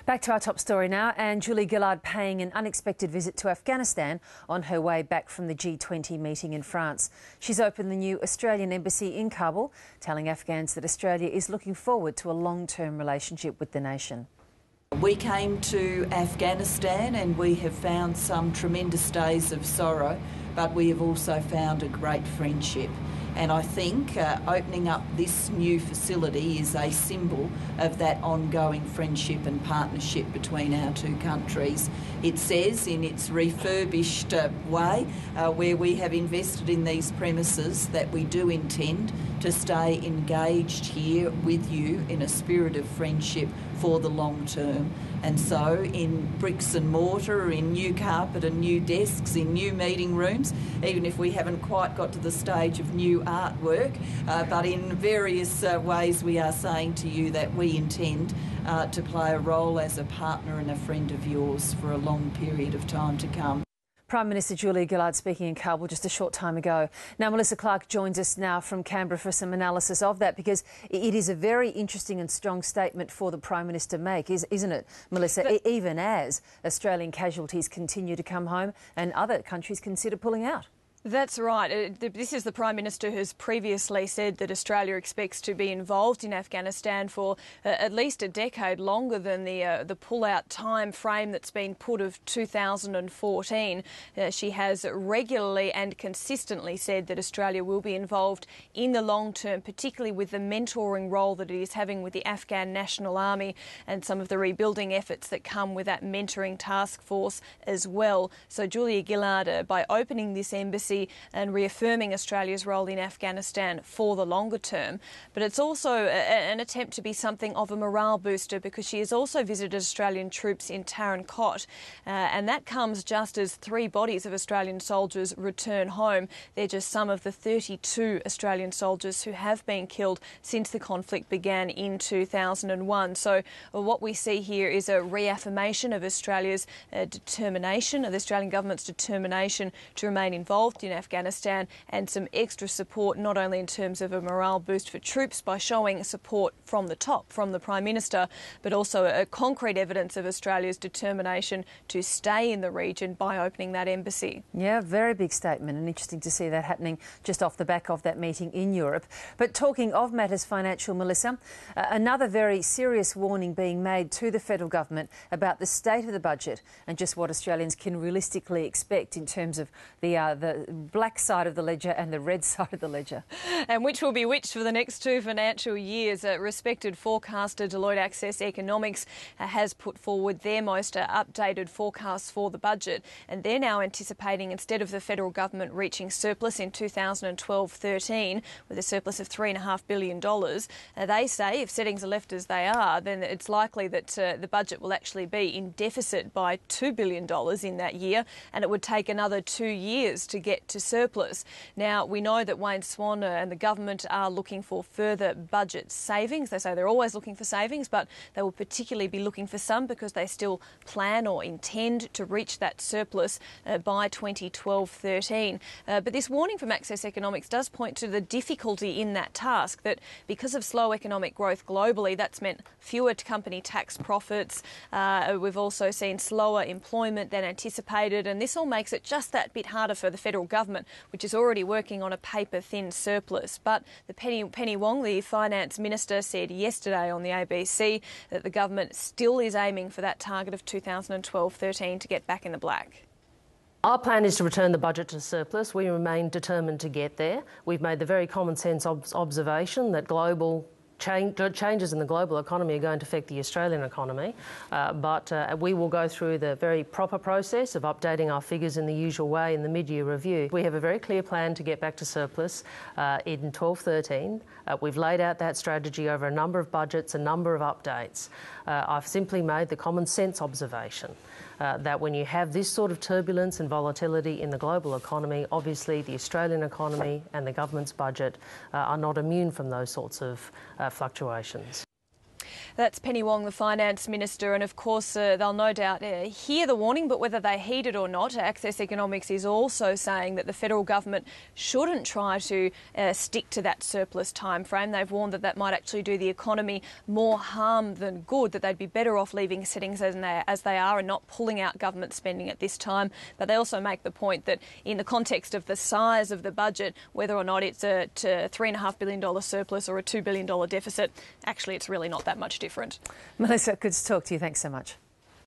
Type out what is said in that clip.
Back to our top story now, and Julia Gillard paying an unexpected visit to Afghanistan on her way back from the G20 meeting in France. She's opened the new Australian embassy in Kabul, telling Afghans that Australia is looking forward to a long-term relationship with the nation. We came to Afghanistan and we have found some tremendous days of sorrow, but we have also found a great friendship. And I think opening up this new facility is a symbol of that ongoing friendship and partnership between our two countries. It says in its refurbished way, where we have invested in these premises, that we do intend to stay engaged here with you in a spirit of friendship for the long term. And so in bricks and mortar, in new carpet and new desks, in new meeting rooms, even if we haven't quite got to the stage of new artwork, but in various ways we are saying to you that we intend to play a role as a partner and a friend of yours for a long period of time to come. Prime Minister Julia Gillard speaking in Kabul just a short time ago. Now, Melissa Clark joins us now from Canberra for some analysis of that, because it is a very interesting and strong statement for the Prime Minister to make, isn't it, Melissa? Even as Australian casualties continue to come home and other countries consider pulling out. That's right. This is the Prime Minister who's previously said that Australia expects to be involved in Afghanistan for at least a decade, longer than the pull-out time frame that's been put of 2014. She has regularly and consistently said that Australia will be involved in the long term, particularly with the mentoring role that it is having with the Afghan National Army and some of the rebuilding efforts that come with that mentoring task force as well. So Julia Gillard, by opening this embassy and reaffirming Australia's role in Afghanistan for the longer term. But it's also an attempt to be something of a morale booster, because she has also visited Australian troops in Tarin Kot, and that comes just as 3 bodies of Australian soldiers return home. They're just some of the 32 Australian soldiers who have been killed since the conflict began in 2001. So what we see here is a reaffirmation of Australia's determination, of the Australian government's determination to remain involved in Afghanistan, and some extra support, not only in terms of a morale boost for troops by showing support from the top, from the Prime Minister, but also a concrete evidence of Australia's determination to stay in the region by opening that embassy. Yeah, very big statement, and interesting to see that happening just off the back of that meeting in Europe. But talking of matters financial, Melissa, another very serious warning being made to the federal government about the state of the budget and just what Australians can realistically expect in terms of the black side of the ledger and the red side of the ledger. And which will be which for the next 2 financial years. Respected forecaster Deloitte Access Economics has put forward their most updated forecasts for the budget, and they're now anticipating, instead of the federal government reaching surplus in 2012-13 with a surplus of $3.5 billion, they say if settings are left as they are, then it's likely that the budget will actually be in deficit by $2 billion in that year, and it would take another 2 years to get to surplus. Now, we know that Wayne Swan and the government are looking for further budget savings. They say they're always looking for savings, but they will particularly be looking for some because they still plan or intend to reach that surplus by 2012-13. But this warning from Access Economics does point to the difficulty in that task, that because of slow economic growth globally, that's meant fewer company tax profits. We've also seen slower employment than anticipated, and this all makes it just that bit harder for the federal government, which is already working on a paper-thin surplus. But Penny Wong, the Finance Minister, said yesterday on the ABC that the government still is aiming for that target of 2012-13 to get back in the black. Our plan is to return the budget to surplus. We remain determined to get there. We've made the very common sense observation that global changes in the global economy are going to affect the Australian economy, but we will go through the very proper process of updating our figures in the usual way in the mid-year review. We have a very clear plan to get back to surplus in 12-13. We've laid out that strategy over a number of budgets, a number of updates. I've simply made the common sense observation that when you have this sort of turbulence and volatility in the global economy, obviously the Australian economy and the government's budget are not immune from those sorts of fluctuations. That's Penny Wong, the Finance Minister, and of course they'll no doubt hear the warning, but whether they heed it or not, Access Economics is also saying that the federal government shouldn't try to stick to that surplus time frame. They've warned that that might actually do the economy more harm than good, that they'd be better off leaving settings as they are and not pulling out government spending at this time. But they also make the point that in the context of the size of the budget, whether or not it's a $3.5 billion surplus or a $2 billion deficit, actually it's really not that much different. Melissa, good to talk to you. Thanks so much.